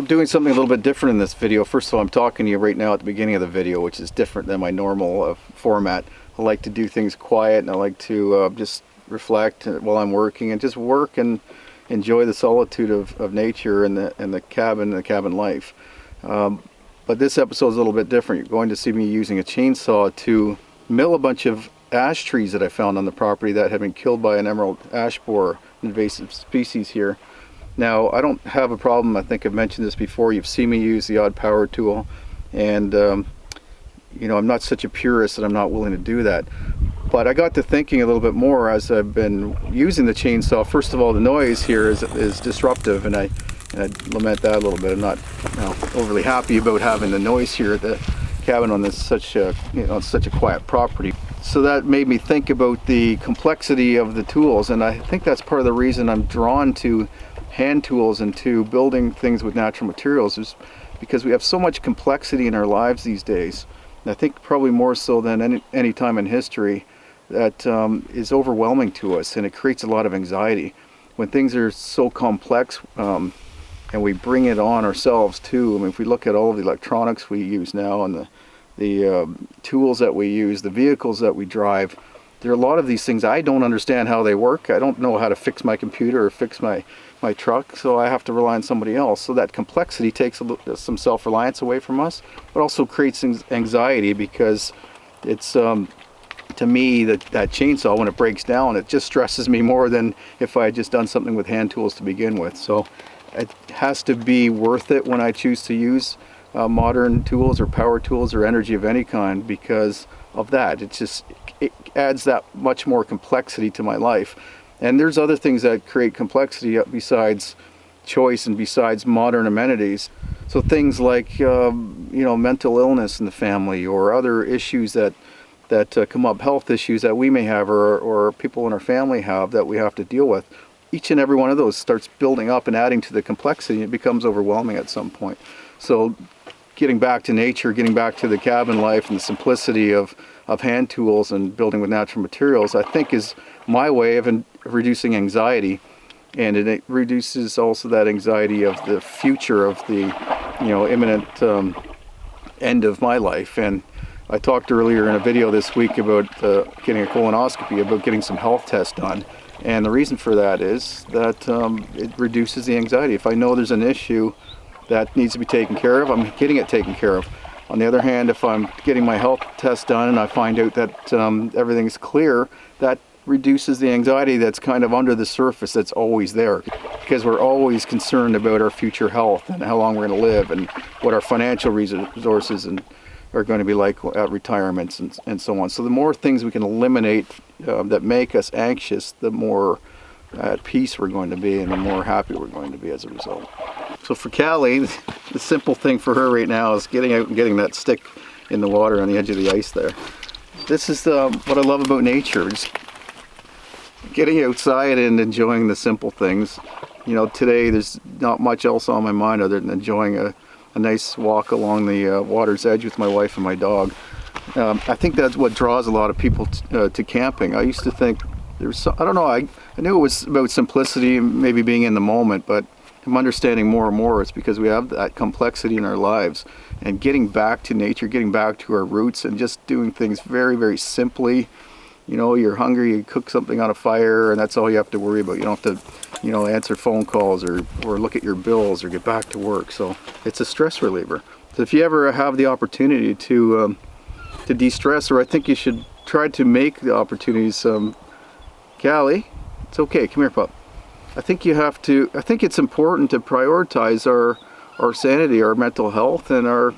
I'm doing something a little bit different in this video. First of all, I'm talking to you right now at the beginning of the video, which is different than my normal format. I like to do things quiet, and I like to just reflect while I'm working and just work and enjoy the solitude of nature and the cabin life. But this episode is a little bit different. You're going to see me using a chainsaw to mill a bunch of ash trees that I found on the property that had been killed by an emerald ash borer, invasive species here. Now, I don't have a problem. I think I've mentioned this before. You've seen me use the odd power tool, and you know, I'm not such a purist that I'm not willing to do that. But I got to thinking a little bit more as I've been using the chainsaw. First of all, the noise here is disruptive, and I lament that a little bit. I'm not overly happy about having the noise here at the cabin on this such a quiet property. So that made me think about the complexity of the tools, and I think that's part of the reason I'm drawn to hand tools and to building things with natural materials, is because we have so much complexity in our lives these days. And I think probably more so than any time in history, that is overwhelming to us, and it creates a lot of anxiety. When things are so complex, and we bring it on ourselves too. I mean, if we look at all of the electronics we use now, and the tools that we use, the vehicles that we drive, there are a lot of these things I don't understand how they work. I don't know how to fix my computer or fix my truck, so I have to rely on somebody else. So that complexity takes some self-reliance away from us, but also creates anxiety, because it's to me, that chainsaw, when it breaks down, it just stresses me more than if I had just done something with hand tools to begin with. So it has to be worth it when I choose to use modern tools or power tools or energy of any kind, because of that. It adds that much more complexity to my life. And there's other things that create complexity besides choice and besides modern amenities. So things like mental illness in the family, or other issues that come up, health issues that we may have, or people in our family have, that we have to deal with. Each and every one of those starts building up and adding to the complexity, and it becomes overwhelming at some point. So getting back to nature, getting back to the cabin life and the simplicity of hand tools and building with natural materials, I think is my way of reducing anxiety. And it reduces also that anxiety of the future, of the imminent end of my life. And I talked earlier in a video this week about getting a colonoscopy, about getting some health tests done. And the reason for that is that it reduces the anxiety. If I know there's an issue that needs to be taken care of, I'm getting it taken care of. On the other hand, if I'm getting my health test done and I find out that everything's clear, that reduces the anxiety that's kind of under the surface, that's always there, because we're always concerned about our future health and how long we're going to live and what our financial resources are going to be like at retirements and so on. So the more things we can eliminate that make us anxious, the more at peace we're going to be, and the more happy we're going to be as a result. So for Callie, the simple thing for her right now is getting out and getting that stick in the water on the edge of the ice there. This is what I love about nature, just getting outside and enjoying the simple things. Today there's not much else on my mind other than enjoying a nice walk along the water's edge with my wife and my dog. I think that's what draws a lot of people to camping. I used to think I knew it was about simplicity and maybe being in the moment, but I'm understanding more and more it's because we have that complexity in our lives, and getting back to nature, getting back to our roots, and just doing things very, very simply. You're hungry, you cook something on a fire, and that's all you have to worry about. You don't have to answer phone calls or look at your bills or get back to work. So it's a stress reliever. So if you ever have the opportunity to de-stress, or I think you should try to make the opportunities. Callie, it's okay, come here, pup. I think it's important to prioritize our sanity, our mental health, and our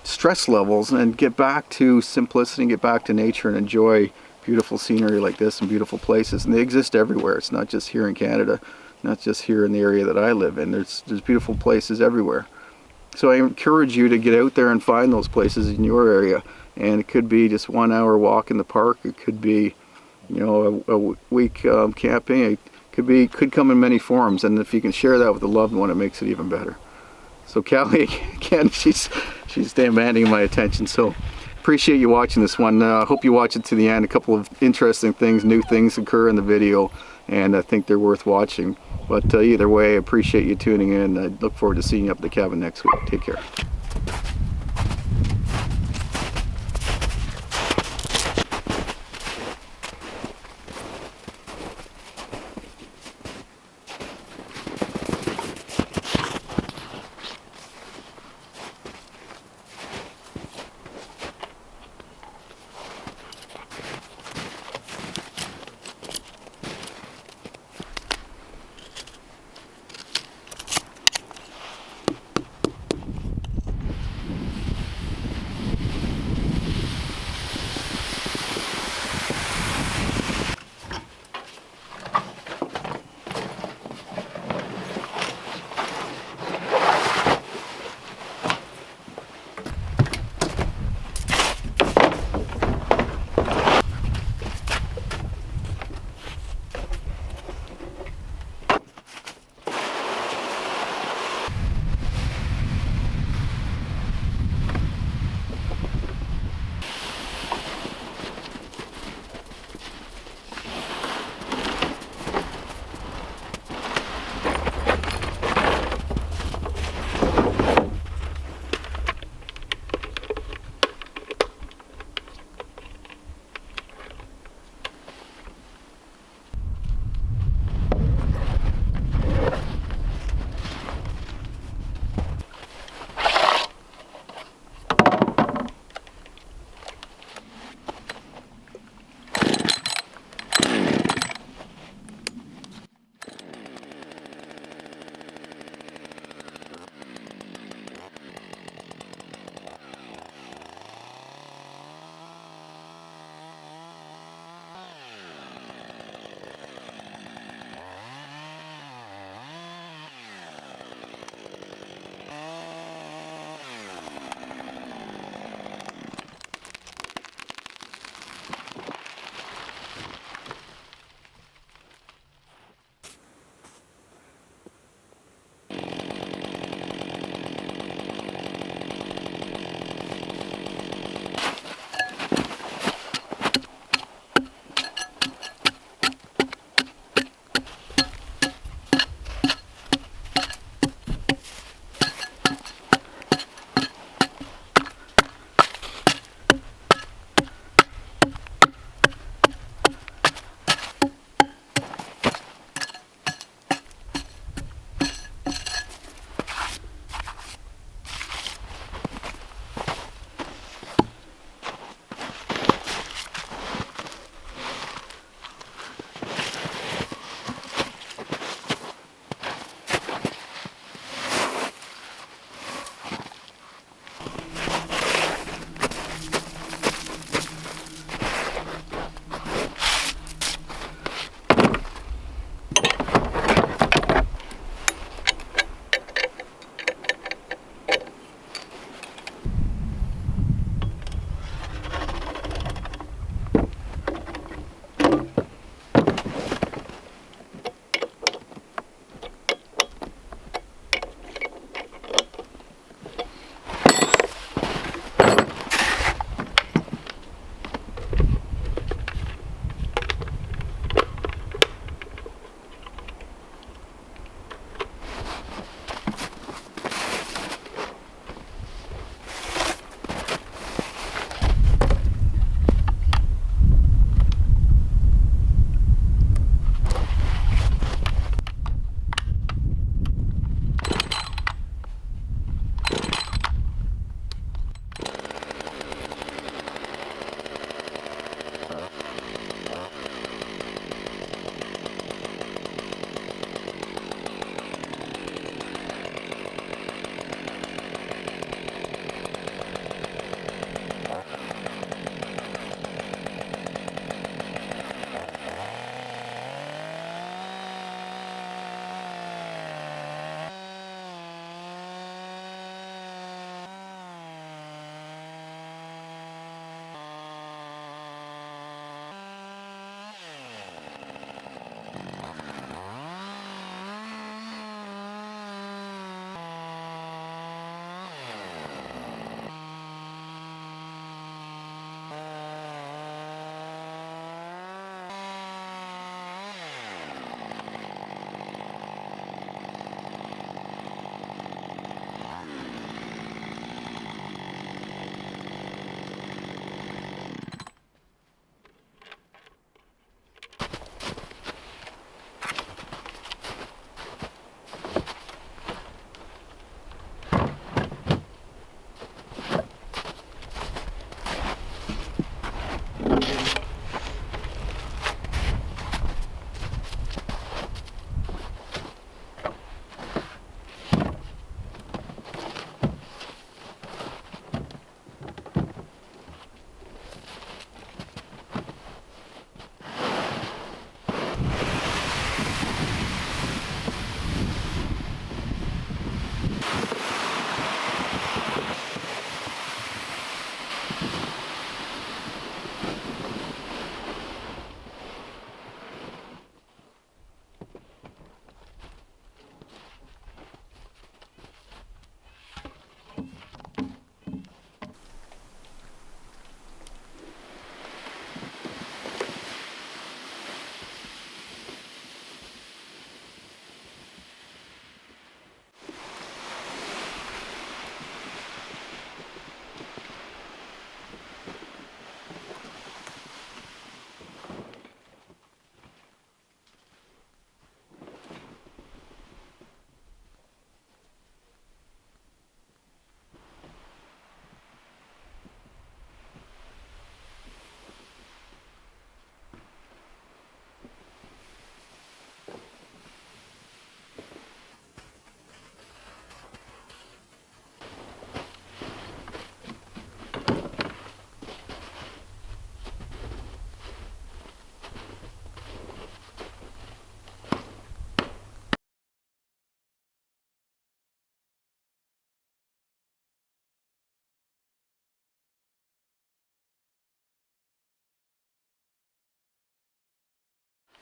stress levels, and get back to simplicity, and get back to nature, and enjoy beautiful scenery like this and beautiful places. And they exist everywhere. It's not just here in Canada, not just here in the area that I live in. There's beautiful places everywhere. So I encourage you to get out there and find those places in your area. And it could be just 1 hour walk in the park. It could be a week camping. It could come in many forms, and if you can share that with a loved one, it makes it even better. So Callie, again, she's demanding my attention. So appreciate you watching this one. I hope you watch it to the end. A couple of interesting things, new things occur in the video, and I think they're worth watching. But either way, I appreciate you tuning in. I look forward to seeing you up at the cabin next week. Take care.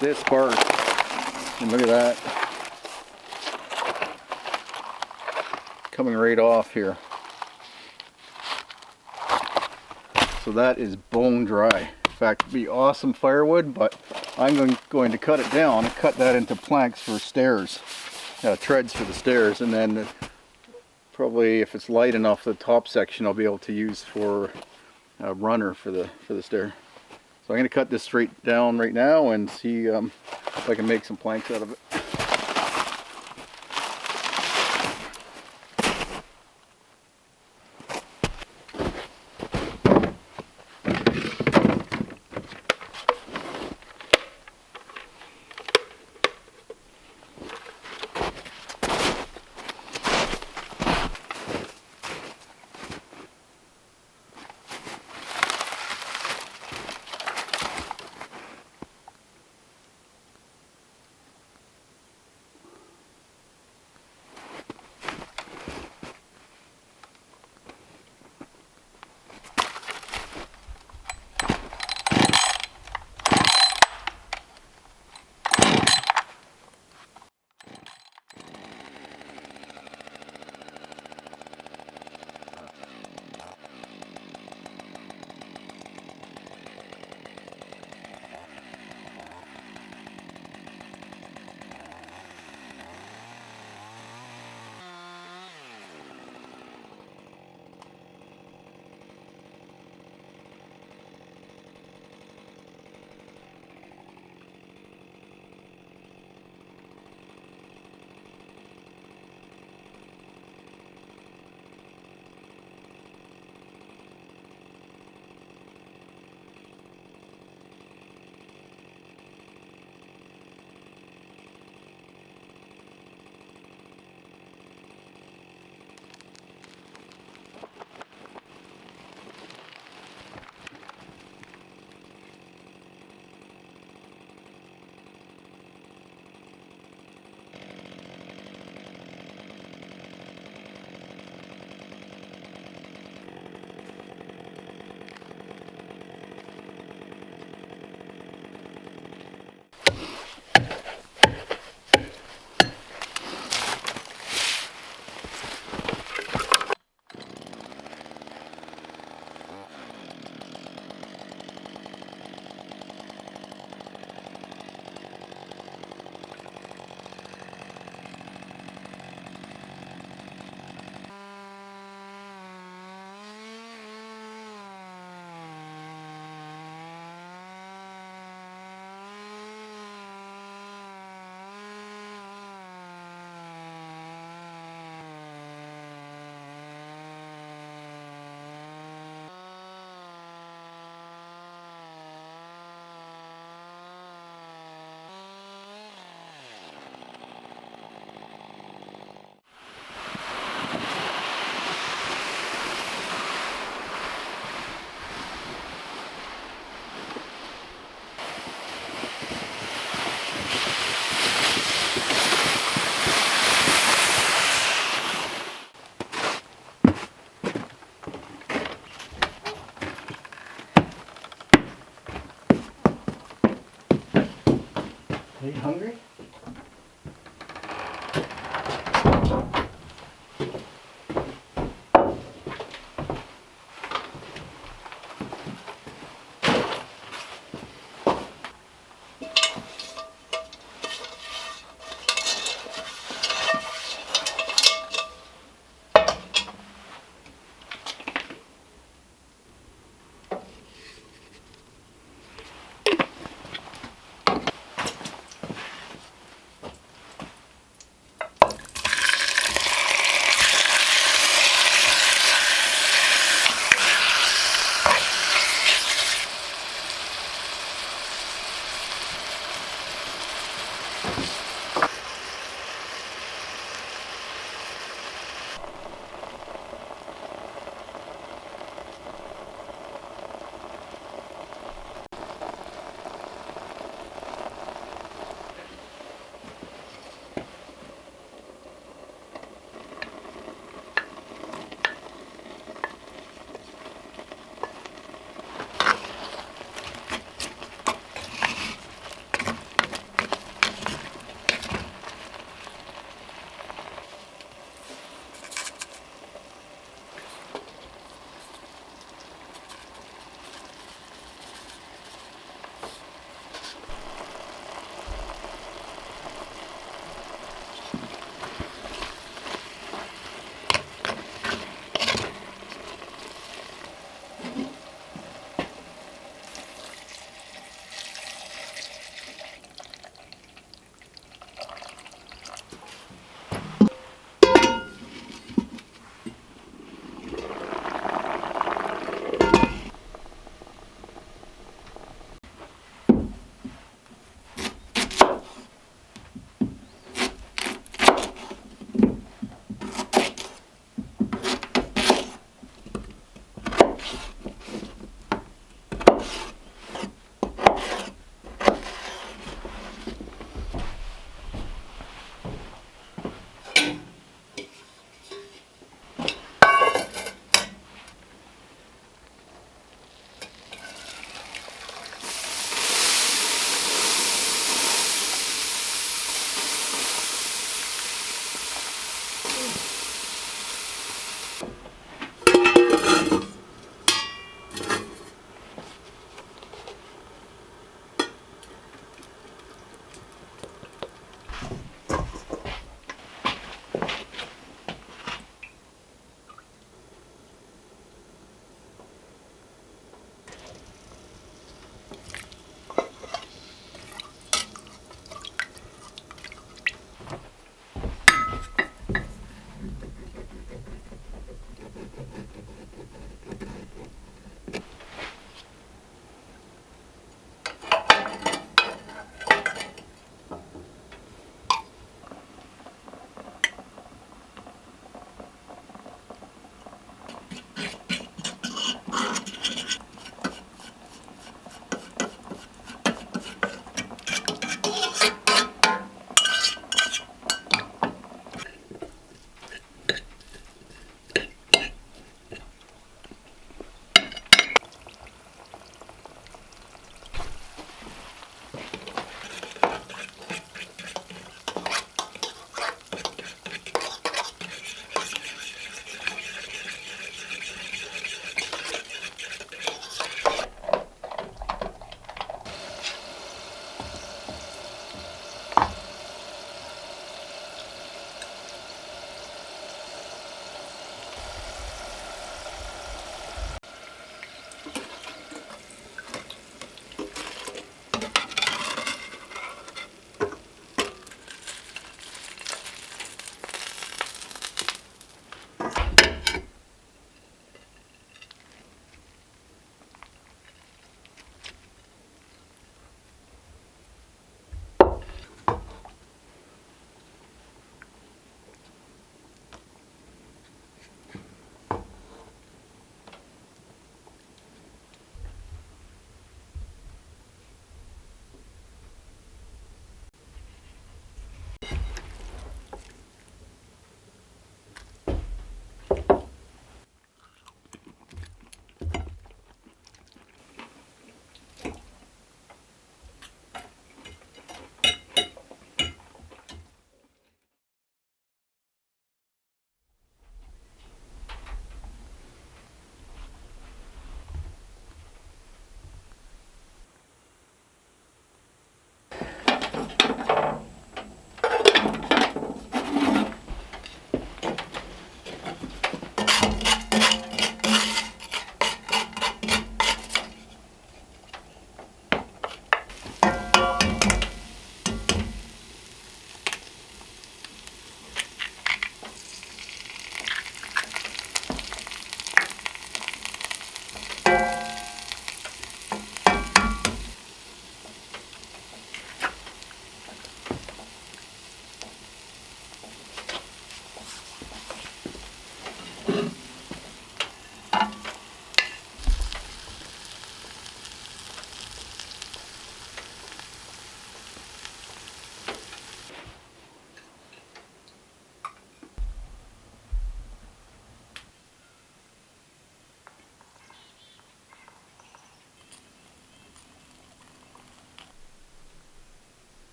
this bark. And look at that. Coming right off here. So that is bone dry. In fact, it'd be awesome firewood, but I'm going to cut it down and cut that into planks for stairs, treads for the stairs, and then probably if it's light enough, the top section I'll be able to use for a runner for the stair. So I'm going to cut this straight down right now and see if I can make some planks out of it.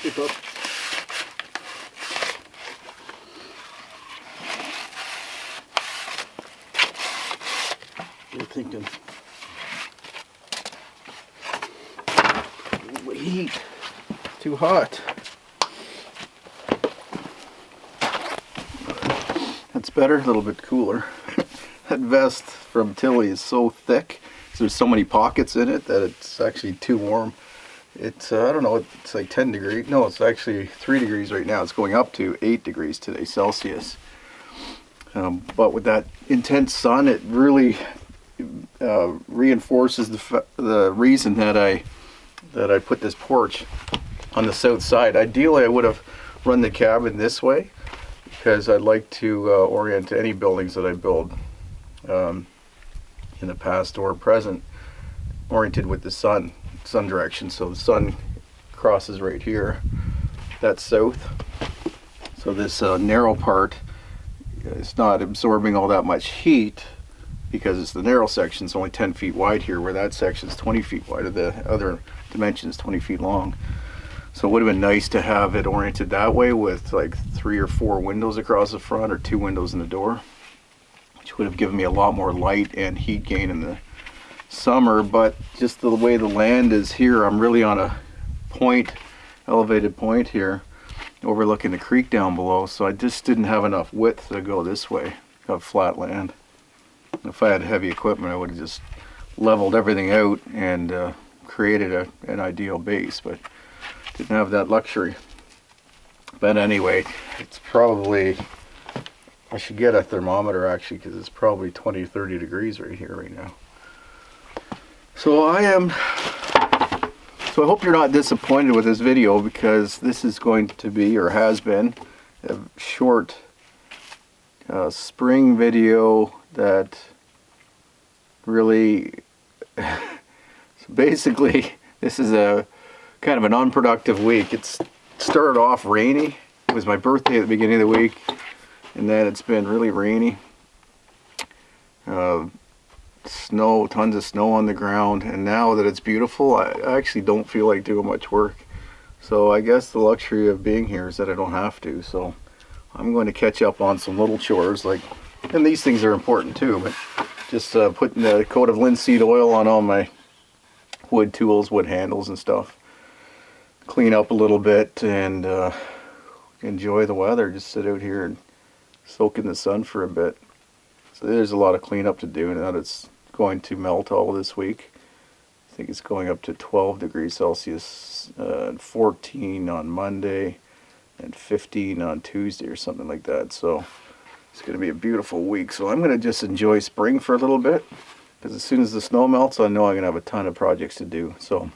Keep up. You're thinking heat, too hot. That's better, a little bit cooler. That vest from Tilly is so thick, there's so many pockets in it that it's actually too warm. It's, I don't know, it's like 10 degrees. No, it's actually 3 degrees right now. It's going up to 8 degrees today, Celsius. But with that intense sun, it really reinforces the reason that I put this porch on the south side. Ideally, I would have run the cabin this way because I'd like to orient any buildings that I build in the past or present oriented with the sun direction. So the sun crosses right here. That's south. So this narrow part is not absorbing all that much heat because it's the narrow section. It's only 10 feet wide here, where that section is 20 feet wide, or the other dimension is 20 feet long. So it would have been nice to have it oriented that way with like 3 or 4 windows across the front or 2 windows in the door, which would have given me a lot more light and heat gain in the summer. But just the way the land is here, I'm really on a point, elevated point here, overlooking the creek down below, so I just didn't have enough width to go this way of flat land. If I had heavy equipment, I would have just leveled everything out and created an ideal base, but didn't have that luxury. But anyway, it's probably, I should get a thermometer actually, because it's probably 20 or 30 degrees right here right now. So I hope you're not disappointed with this video, because this is going to be, or has been, a short spring video that really so basically this is a kind of an unproductive week. It started off rainy. It was my birthday at the beginning of the week, and then it's been really rainy. Snow, tons of snow on the ground, and now that it's beautiful, I actually don't feel like doing much work. So I guess the luxury of being here is that I don't have to. So I'm going to catch up on some little chores, like, and these things are important too, but just putting a coat of linseed oil on all my wood tools, wood handles and stuff. Clean up a little bit and enjoy the weather. Just sit out here and soak in the sun for a bit. So there's a lot of cleanup to do now that it's going to melt all this week. I think it's going up to 12 degrees Celsius, 14 on Monday, and 15 on Tuesday or something like that. So it's going to be a beautiful week. So I'm going to just enjoy spring for a little bit, because as soon as the snow melts, I know I'm going to have a ton of projects to do. So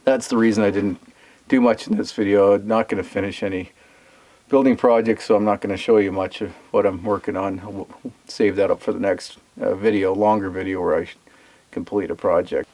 that's the reason I didn't do much in this video. I'm not going to finish any building projects, so I'm not going to show you much of what I'm working on. I'll save that up for the next video, longer video, where I complete a project.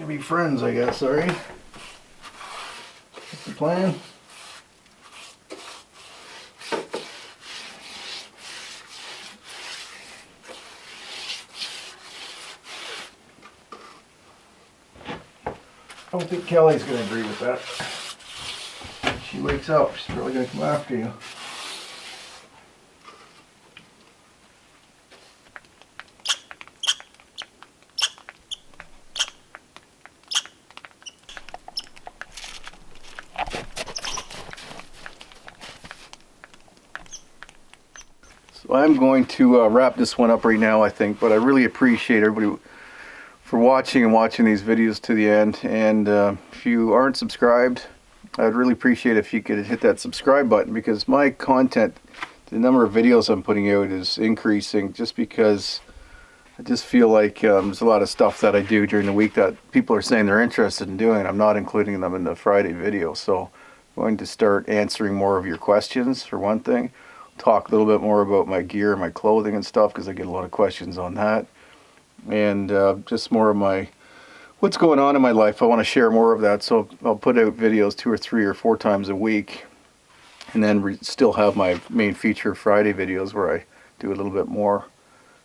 be friends, I guess, are you? That's the plan. I don't think Kelly's going to agree with that. If she wakes up, she's probably going to come after you. So I'm going to wrap this one up right now, I think, but I really appreciate everybody for watching these videos to the end. And if you aren't subscribed, I'd really appreciate if you could hit that subscribe button, because my content, the number of videos I'm putting out is increasing, just because I just feel like there's a lot of stuff that I do during the week that people are saying they're interested in doing. I'm not including them in the Friday video, so I'm going to start answering more of your questions, for one thing. Talk a little bit more about my gear, my clothing and stuff, because I get a lot of questions on that. And just more of my what's going on in my life. I want to share more of that, so I'll put out videos 2 or 3 or 4 times a week, and then still have my main feature Friday videos where I do a little bit more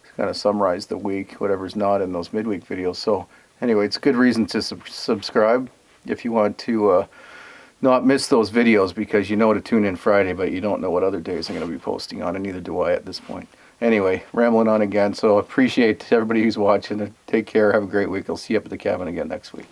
to kind of summarize the week, whatever's not in those midweek videos. So anyway, it's a good reason to subscribe if you want to not miss those videos, because you know to tune in Friday, but you don't know what other days I'm going to be posting on, and neither do I at this point. Anyway, rambling on again, so appreciate everybody who's watching. Take care, have a great week. I'll see you up at the cabin again next week.